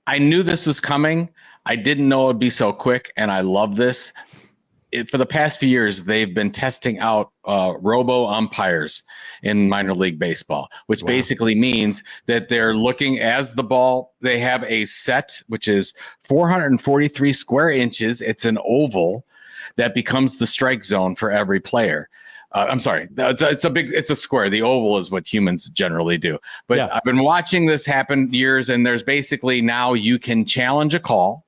I knew this was coming. I didn't know it would be so quick, and I love this. For the past few years, they've been testing out robo umpires in minor league baseball, which basically means that they're looking as the ball. They have a set, which is 443 square inches. It's an oval that becomes the strike zone for every player. I'm sorry, it's a square. The oval is what humans generally do. But I've been watching this happen years, and there's basically now you can challenge a call.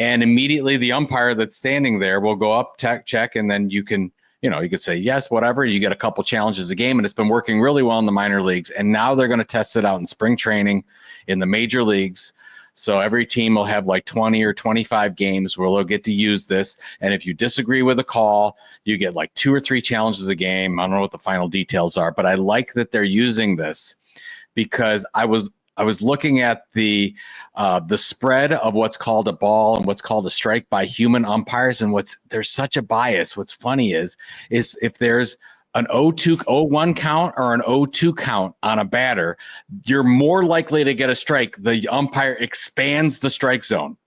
And immediately the umpire that's standing there will go up, check, and then you can, you could say yes, whatever. You get a couple challenges a game, and it's been working really well in the minor leagues. And now they're going to test it out in spring training in the major leagues. So every team will have like 20 or 25 games where they'll get to use this. And if you disagree with a call, you get like 2 or 3 challenges a game. I don't know what the final details are, but I like that they're using this because I was looking at the spread of what's called a ball and what's called a strike by human umpires, and there's such a bias. What's funny is if there's an 0-1 count or an 0-2 count on a batter, you're more likely to get a strike. The umpire expands the strike zone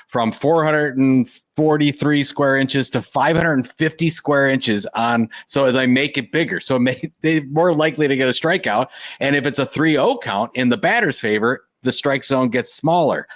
from 443 square inches to 550 square inches so they make it bigger. So they're more likely to get a strikeout. And if it's a 3-0 count in the batter's favor, the strike zone gets smaller.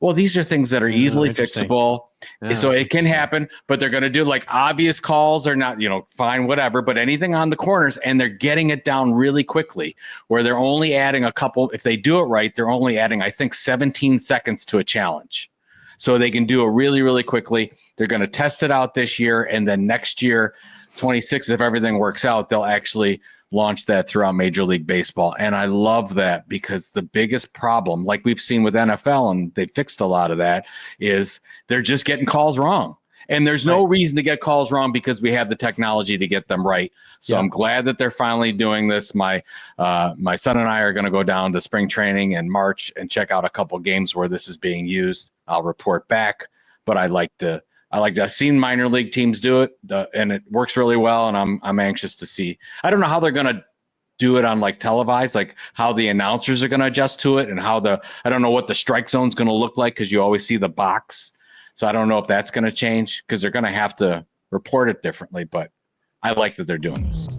Well, these are things that are easily fixable. So it can happen, but they're going to do like obvious calls or not, fine, whatever, but anything on the corners, and they're getting it down really quickly where they're only adding a couple. If they do it right, they're only adding, I think, 17 seconds to a challenge. So they can do it really, really quickly. They're going to test it out this year. And then next year, 26, if everything works out, they'll actually launch that throughout Major League Baseball. And I love that because the biggest problem, like we've seen with NFL, and they fixed a lot of that, is they're just getting calls wrong. And there's no reason to get calls wrong because we have the technology to get them right. So I'm glad that they're finally doing this. My son and I are going to go down to spring training in March and check out a couple games where this is being used. I'll report back, but I've seen minor league teams do it, and it works really well. And I'm anxious to see. I don't know how they're going to do it on like televised, like how the announcers are going to adjust to it, and I don't know what the strike zone is going to look like because you always see the box. So I don't know if that's going to change because they're going to have to report it differently. But I like that they're doing this.